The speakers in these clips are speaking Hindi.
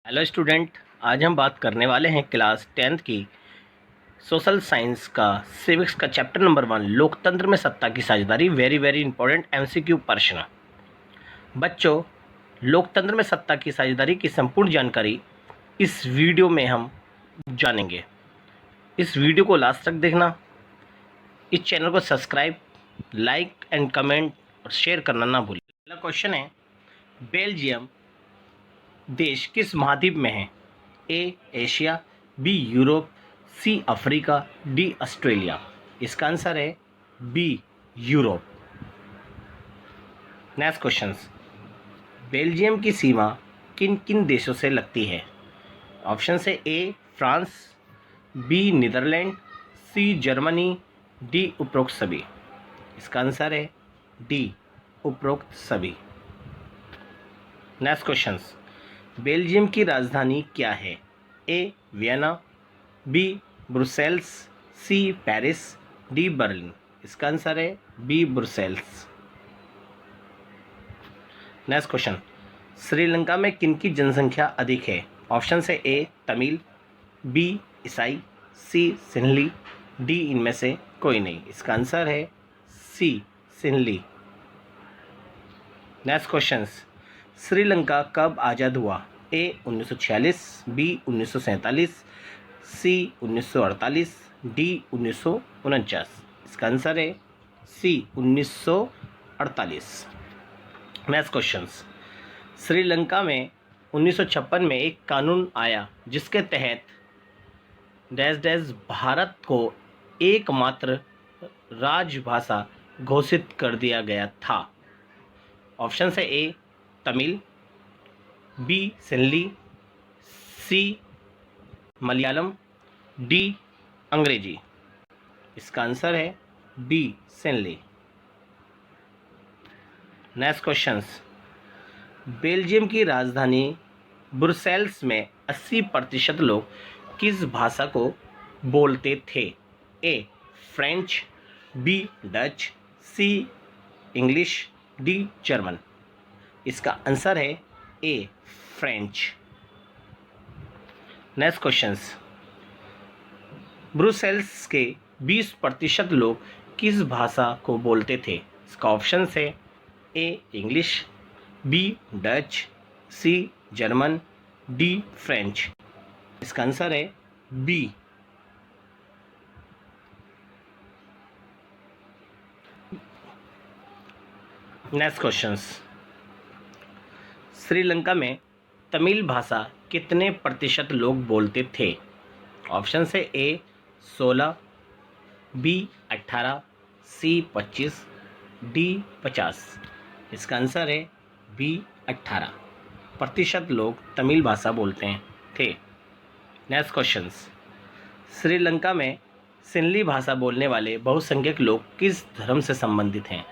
Hello student. आज हम बात करने वाले हैं क्लास 10th की सोशल साइंस का सिविक्स का चैप्टर नंबर 1 लोकतंत्र में सत्ता की साझेदारी। वेरी वेरी इंपॉर्टेंट एमसीक्यू प्रश्न। बच्चों, लोकतंत्र में सत्ता की साझेदारी की संपूर्ण जानकारी इस वीडियो में हम जानेंगे। इस वीडियो को लास्ट तक देखना। इस चैनल को सब्सक्राइब, लाइक एंड कमेंट और शेयर करना ना भूलें। पहला क्वेश्चन है, बेल्जियम देश किस महाद्वीप में है? A Asia, B Europe, C Africa, D Australia. इसका आंसर है B Europe. Next question, Belgium की सीमा किन किन देशों से लगती है? ऑप्शन है A France, B Netherland, C Germany, D उपरोक्त सभी। इसका आंसर है डी उपरोक्त सभी। नेक्स्ट क्वेश्चन, बेल्जियम की राजधानी क्या है? A Vienna, B Brussels, C Paris, D Berlin. इसका आंसर है B Brussels. Next question, Sri Lanka में किनकी जनसंख्या अधिक है? ऑप्शन है ए तमिल, बी ईसाई, सी सिन्हली, डी इनमें से कोई नहीं। इसका आंसर है सी सिन्हली। नेक्स्ट क्वेश्चन, श्रीलंका कब आज़ाद हुआ? ए 1946, बी 1947, सी 1948, डी 1949। इसका आंसर है सी 1948। नेक्स्ट क्वेश्चन, श्रीलंका में 1956 में एक कानून आया जिसके तहत डैश डैश भारत को एकमात्र राजभाषा घोषित कर दिया गया था। ऑप्शन है ए तमिल, बी सिन्हली, सी मलयालम, डी अंग्रेजी। इसका आंसर है बी सिन्हली। नेक्स्ट क्वेश्चन, बेल्जियम की राजधानी ब्रुसेल्स में 80% लोग किस भाषा को बोलते थे? ए फ्रेंच, बी डच, सी इंग्लिश, डी जर्मन। इसका आंसर है ए फ्रेंच। नेक्स्ट क्वेश्चन, ब्रुसेल्स के 20% लोग किस भाषा को बोलते थे? इसका ऑप्शन है ए इंग्लिश, बी डच, सी जर्मन, डी फ्रेंच। इसका आंसर है बी। नेक्स्ट क्वेश्चन, श्रीलंका में तमिल भाषा कितने प्रतिशत लोग बोलते थे? ऑप्शन है ए 16, बी 18, सी 25, डी 50। इसका आंसर है बी 18% लोग तमिल भाषा बोलते थे। नेक्स्ट क्वेश्चन, श्रीलंका में सिन्हली भाषा बोलने वाले बहुसंख्यक लोग किस धर्म से संबंधित हैं?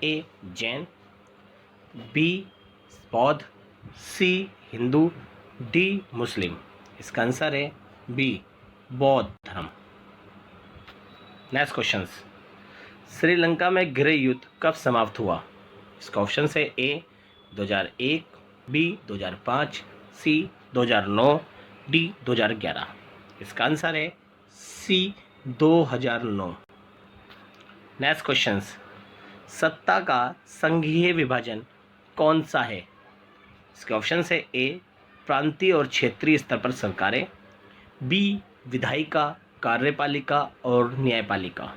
ए जैन, बी बौद्ध, सी हिंदू, डी मुस्लिम। इसका आंसर है बी बौद्ध धर्म। नेक्स्ट क्वेश्चन, श्रीलंका में गृह युद्ध कब समाप्त हुआ? इसका ऑप्शन है ए 2001, बी 2005, सी 2009, डी 2011। इसका आंसर है सी 2009। नेक्स्ट क्वेश्चन, सत्ता का संघीय विभाजन कौन सा है? इसके ऑप्शन है ए प्रांतीय और क्षेत्रीय स्तर पर सरकारें, बी विधायिका, कार्यपालिका और न्यायपालिका,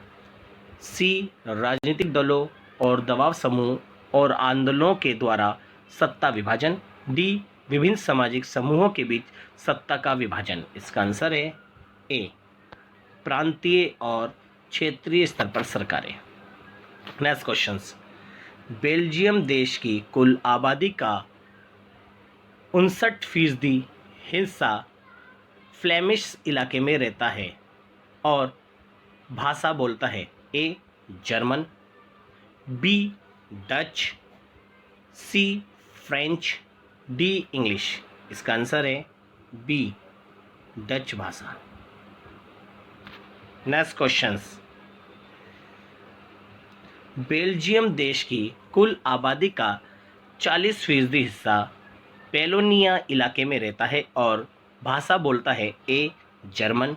सी राजनीतिक दलों और दबाव समूह और आंदोलनों के द्वारा सत्ता विभाजन, डी विभिन्न सामाजिक समूहों के बीच सत्ता का विभाजन। इसका आंसर है ए प्रांतीय और क्षेत्रीय स्तर पर सरकारें। नेक्स्ट क्वेश्चन, बेल्जियम देश की कुल आबादी का 59% हिस्सा फ्लेमिश इलाके में रहता है और भाषा बोलता है। A German, B Dutch, C French, D English. इसका आंसर है बी डच भाषा। नेक्स्ट क्वेश्चन, बेल्जियम देश की कुल आबादी का 40% हिस्सा पेलोनिया इलाके में रहता है और भाषा बोलता है? A German,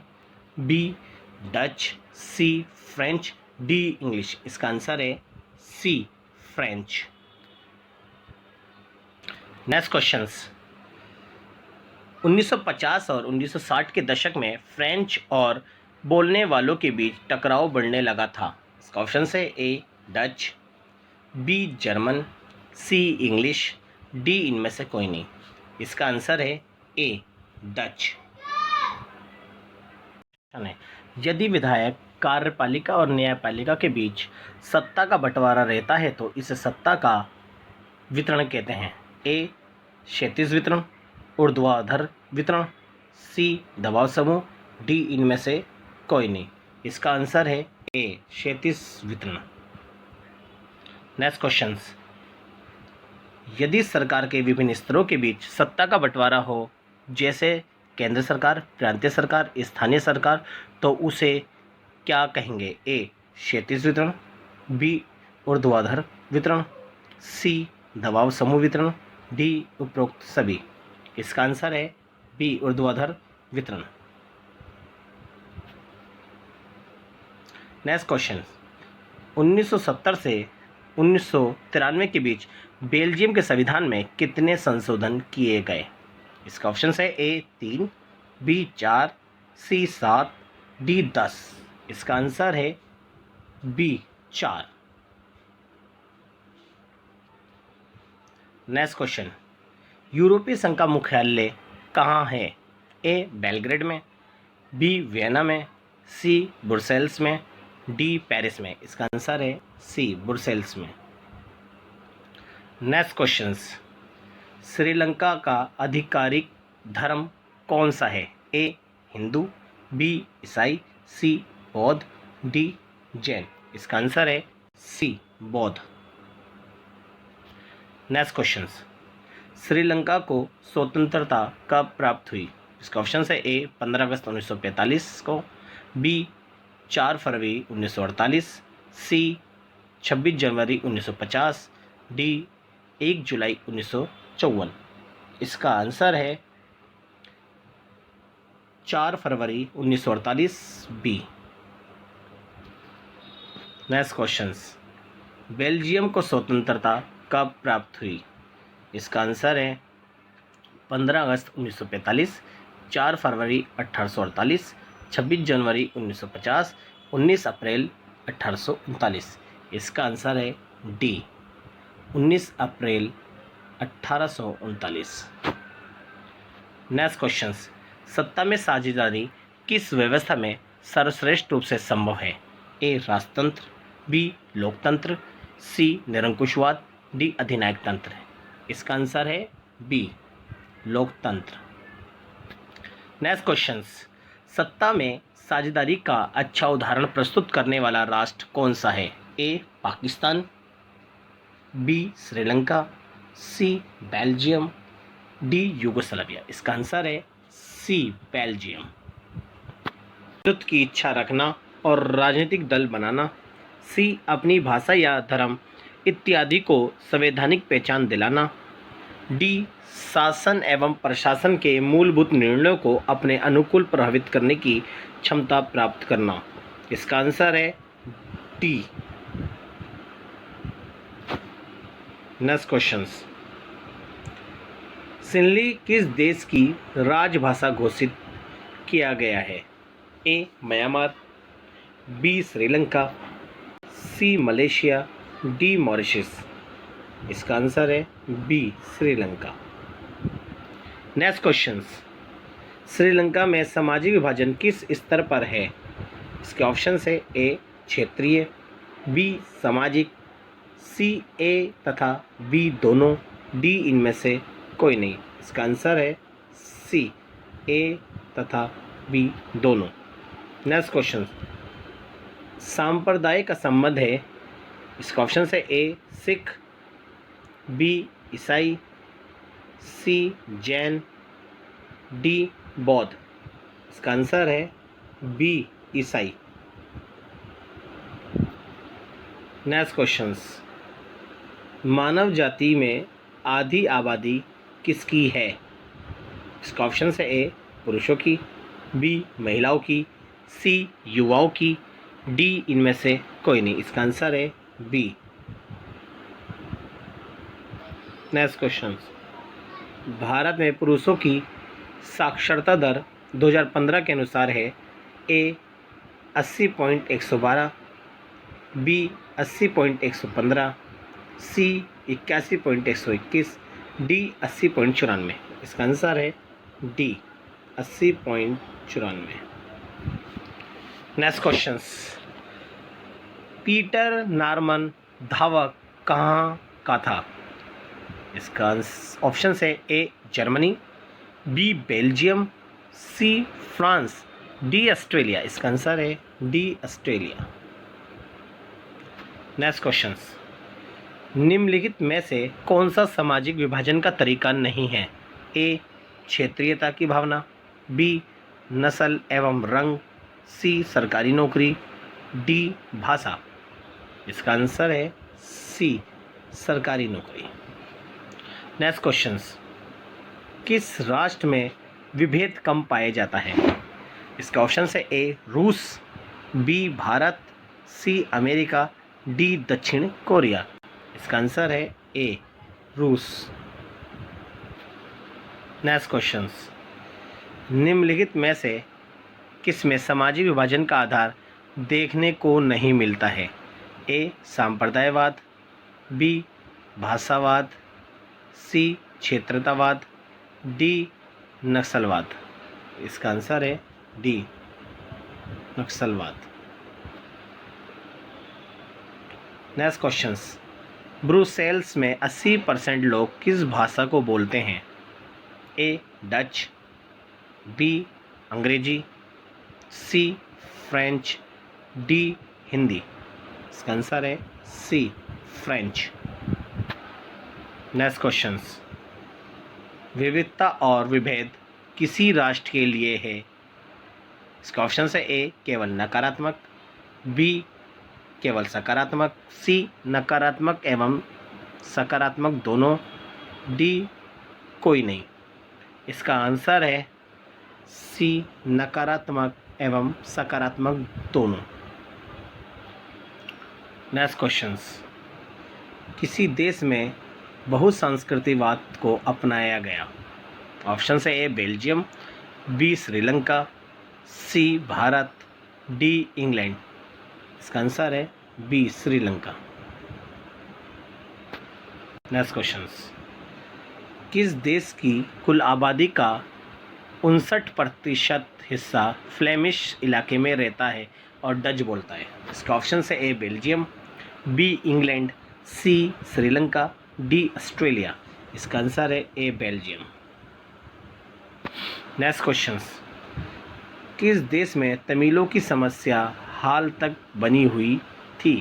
B Dutch, C French, D English. इसका आंसर है सी फ्रेंच। नेक्स्ट क्वेश्चंस, 1950 और 1960 के दशक में फ्रेंच और बोलने वालों के बीच टकराव बढ़ने लगा था। इसका ऑप्शन है ए डच, बी जर्मन, सी इंग्लिश, डी इनमें से कोई नहीं। इसका आंसर है ए डच। यदि विधायक, कार्यपालिका और न्यायपालिका के बीच सत्ता का बंटवारा रहता है तो इसे सत्ता का वितरण कहते हैं? ए क्षैतिज वितरण, ऊर्ध्वाधर वितरण, सी दबाव समूह, डी इनमें से कोई नहीं। इसका आंसर है ए क्षैतिज वितरण। नेक्स्ट क्वेश्चंस, यदि सरकार के विभिन्न स्तरों के बीच सत्ता का बंटवारा हो, जैसे केंद्र सरकार, प्रांतीय सरकार, स्थानीय सरकार, तो उसे क्या कहेंगे? ए क्षैतिज वितरण, बी ऊर्ध्वाधर वितरण, सी दबाव समूह वितरण, डी उपरोक्त सभी। इसका आंसर है बी ऊर्ध्वाधर वितरण। नेक्स्ट क्वेश्चन, 1970 से 1993 के बीच बेल्जियम के संविधान में कितने संशोधन किए गए? इसका ऑप्शन है ए 3, बी 4, सी 7, डी 10। इसका आंसर है बी 4। नेक्स्ट क्वेश्चन, यूरोपीय संघ का मुख्यालय कहाँ है? ए बेलग्रेड में, बी वियना में, सी ब्रुसेल्स में, डी पेरिस में। इसका आंसर है सी ब्रुसेल्स में। नेक्स्ट क्वेश्चंस, श्रीलंका का आधिकारिक धर्म कौन सा है? ए हिंदू, बी ईसाई, सी बौद्ध, डी जैन। इसका आंसर है सी बौद्ध। नेक्स्ट क्वेश्चंस, श्रीलंका को स्वतंत्रता कब प्राप्त हुई? इसका ऑप्शन है ए 15 अगस्त 1945 को, बी 4 फरवरी 1948, सी 26 जनवरी 1950, डी 1 जुलाई 1954। इसका आंसर है 4 फरवरी 1948 बी। नेक्स्ट क्वेश्चंस, बेल्जियम को स्वतंत्रता कब प्राप्त हुई? इसका आंसर है 15 अगस्त 1945, 4 फरवरी 1848, 26 जनवरी 1950, 19 अप्रैल 1839। इसका आंसर है डी 19 अप्रैल 1839। नेक्स्ट क्वेश्चंस, सत्ता में साझेदारी किस व्यवस्था में सर्वश्रेष्ठ रूप से संभव है? ए राजतंत्र, बी लोकतंत्र, सी निरंकुशवाद, डी अधिनायक तंत्र। इसका आंसर है बी लोकतंत्र। नेक्स्ट क्वेश्चंस, सत्ता में साझेदारी का अच्छा उदाहरण प्रस्तुत करने वाला राष्ट्र कौन सा है? ए पाकिस्तान, बी श्रीलंका, सी बेल्जियम, डी यूगोस्लाविया। इसका आंसर है सी बेल्जियम। नेतृत्व की इच्छा रखना और राजनीतिक दल बनाना, सी अपनी भाषा या धर्म इत्यादि को संवैधानिक पहचान दिलाना, डी शासन एवं प्रशासन के मूलभूत निर्णयों को अपने अनुकूल प्रभावित करने की क्षमता प्राप्त करना। इसका आंसर है डी। नेक्स्ट क्वेश्चंस, सिंहली किस देश की राजभाषा घोषित किया गया है? A Myanmar, B Sri Lanka, C Malaysia, D Mauritius. इसका आंसर है B Sri Lanka. Next questions, Sri Lanka में सामाजिक विभाजन किस स्तर पर है? इसके ऑप्शन है ए क्षेत्रीय, बी सामाजिक, सी ए तथा बी दोनों, डी इनमें से कोई नहीं। इसका आंसर है सी ए तथा बी दोनों। नेक्स्ट क्वेश्चन, सांप्रदाय का संबंध है? इसका ऑप्शन है ए सिख, बी ईसाई, सी जैन, डी बौद्ध। इसका आंसर है बी ईसाई। नेक्स्ट क्वेश्चंस, मानव जाति में आधी आबादी किसकी है? इसका ऑप्शन है ए पुरुषों की, बी महिलाओं की, सी युवाओं की, डी इनमें से कोई नहीं। इसका आंसर है बी। नेक्स्ट क्वेश्चन, भारत में पुरुषों की साक्षरता दर 2015 के अनुसार है ए 80.112, बी 80.115, सी 81.121, डी 80.94। इसका आंसर है D 80.94। Next question, Peter Norman धावक कहाँ का था? इसका ऑप्शन है A Germany, B Belgium, C France, D Australia. इसका आंसर है डी ऑस्ट्रेलिया। नेक्स्ट क्वेश्चन, निम्नलिखित में से कौन सा सामाजिक विभाजन का तरीका नहीं है? ए क्षेत्रीयता की भावना, बी नस्ल एवं रंग, सी सरकारी नौकरी, डी भाषा। इसका आंसर है सी सरकारी नौकरी। नेक्स्ट क्वेश्चन, किस राष्ट्र में विभेद कम पाया जाता है? इसका ऑप्शन है ए रूस, B Bharat, C America, D दक्षिण कोरिया। इसका आंसर है ए रूस। नेक्स्ट क्वेश्चन, निम्नलिखित में से किस में सामाजिक विभाजन का आधार देखने को नहीं मिलता है? ए सांप्रदायवाद, बी भाषावाद, सी क्षेत्रतावाद, डी नक्सलवाद। इसका आंसर है डी नक्सलवाद। नेक्स्ट क्वेश्चन, ब्रुसेल्स में 80% लोग किस भाषा को बोलते हैं? ए डच, बी अंग्रेजी, सी फ्रेंच, डी हिंदी। इसका आंसर है सी फ्रेंच। नेक्स्ट क्वेश्चन, विविधता और विभेद किसी राष्ट्र के लिए है? इसका ऑप्शन है ए केवल नकारात्मक, बी केवल सकारात्मक, सी नकारात्मक एवं सकारात्मक दोनों, डी कोई नहीं। इसका आंसर है सी नकारात्मक एवं सकारात्मक दोनों। नेक्स्ट क्वेश्चन, किसी देश में बहुसंस्कृतिवाद को अपनाया गया? ऑप्शन है ए बेल्जियम, बी श्रीलंका, सी भारत, डी इंग्लैंड। इसका आंसर है बी श्रीलंका। नेक्स्ट क्वेश्चन, किस देश की कुल आबादी का 59% हिस्सा फ्लेमिश इलाके में रहता है और डच बोलता है? इसका ऑप्शन है ए बेल्जियम, बी इंग्लैंड, सी श्रीलंका, डी ऑस्ट्रेलिया। इसका आंसर है ए बेल्जियम। नेक्स्ट क्वेश्चन, किस देश में तमिलों की समस्या हाल तक बनी हुई थी?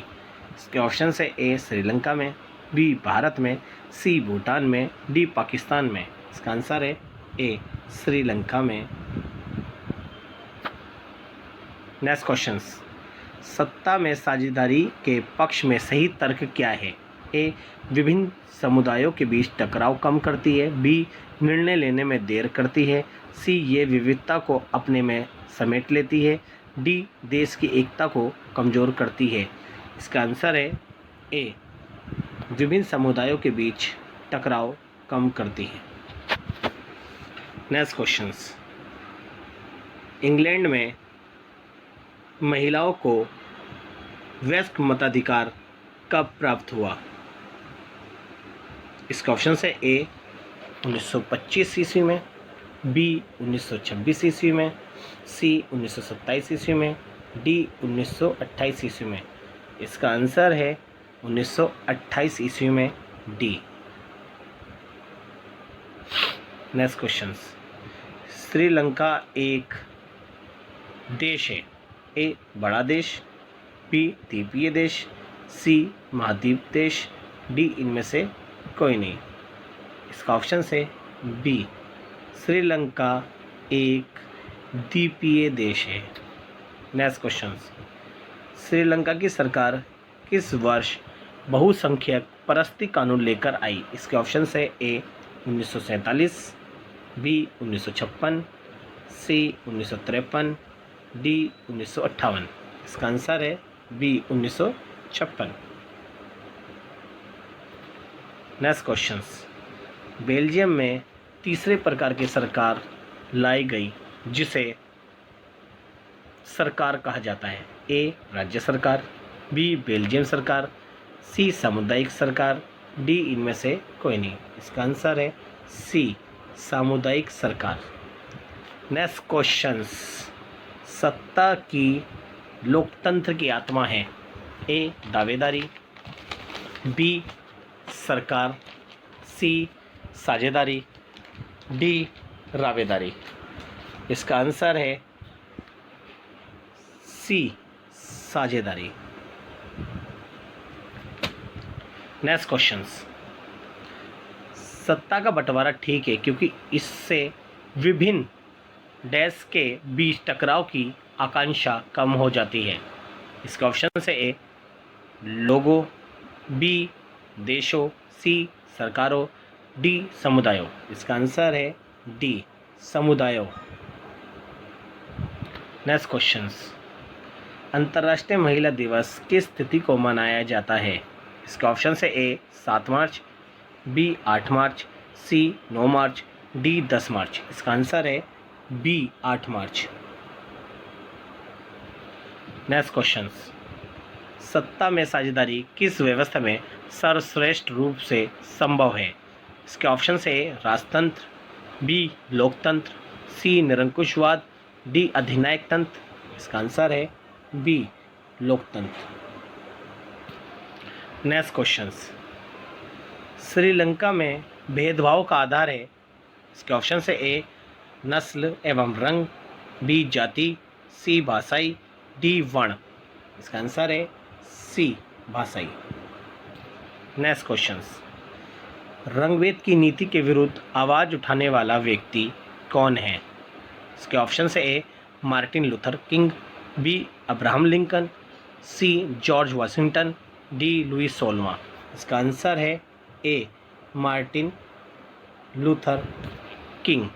इसके ऑप्शन है ए श्रीलंका में, बी भारत में, सी भूटान में, डी पाकिस्तान में। इसका आंसर है ए श्रीलंका में। नेक्स्ट क्वेश्चन, सत्ता में साझेदारी के पक्ष में सही तर्क क्या है? ए विभिन्न समुदायों के बीच टकराव कम करती है, बी निर्णय लेने में देर करती है, सी ये विविधता को अपने में समेट लेती है, डी देश की एकता को कमज़ोर करती है। इसका आंसर है ए विभिन्न समुदायों के बीच टकराव कम करती है। नेक्स्ट क्वेश्चंस, इंग्लैंड में महिलाओं को वयस्क मताधिकार कब प्राप्त हुआ? इसका ऑप्शन है ए 1925 ईस्वी में, बी 1926 ईस्वी में, सी 1927 ईस्वी में, डी 1928 ईस्वी में। इसका आंसर है 1928 ईस्वी में, डी। नेक्स्ट क्वेश्चन, श्रीलंका एक देश है, ए बड़ा देश, बी द्वीपीय देश, सी महाद्वीप देश, डी इनमें से कोई नहीं। इसका ऑप्शन है बी, श्रीलंका एक द्वीपीय देश है। नेक्स्ट क्वेश्चन, श्रीलंका की सरकार किस वर्ष बहुसंख्यक परस्ती कानून लेकर आई? इसके ऑप्शन है ए 1947, बी 1956, सी 1953, डी 1958। इसका आंसर है बी 1956। नेक्स्ट क्वेश्चंस, बेल्जियम में तीसरे प्रकार की सरकार लाई गई जिसे सरकार कहा जाता है। ए राज्य सरकार, बी बेल्जियम सरकार, सी सामुदायिक सरकार, डी इनमें से कोई नहीं। इसका आंसर है सी सामुदायिक सरकार। नेक्स्ट क्वेश्चंस, सत्ता की लोकतंत्र की आत्मा है। ए दावेदारी, बी सरकार, सी साझेदारी, डी रावेदारी। इसका आंसर है सी साझेदारी। नेक्स्ट क्वेश्चंस, सत्ता का बंटवारा ठीक है क्योंकि इससे विभिन्न देश के बीच टकराव की आकांक्षा कम हो जाती है। इसका ऑप्शन से ए लोगों, बी देशों, सी सरकारों, डी समुदायों। इसका आंसर है डी समुदायों। नेक्स्ट क्वेश्चंस, अंतर्राष्ट्रीय महिला दिवस किस तिथि को मनाया जाता है। इसका ऑप्शन से ए 7 मार्च, बी 8 मार्च, सी 9 मार्च, डी 10 मार्च। इसका आंसर है बी 8 मार्च। नेक्स्ट क्वेश्चंस, सत्ता में साझेदारी किस व्यवस्था में सर्वश्रेष्ठ रूप से संभव है। इसके ऑप्शन से ए राजतंत्र, बी लोकतंत्र, सी निरंकुशवाद, डी अधिनायक तंत्र। इसका आंसर है बी लोकतंत्र। नेक्स्ट क्वेश्चंस, श्रीलंका में भेदभाव का आधार है। इसके ऑप्शन से ए नस्ल एवं रंग, बी जाति, सी भाषाई, डी वर्ण। इसका आंसर है सी भाषाई। नेक्स्ट क्वेश्चंस, रंगभेद की नीति के विरुद्ध आवाज़ उठाने वाला व्यक्ति कौन है। इसके ऑप्शन से A Martin Luther King, B Abraham Lincoln, C George Washington, D Louis सोलमा। इसका आंसर है ए मार्टिन लूथर किंग।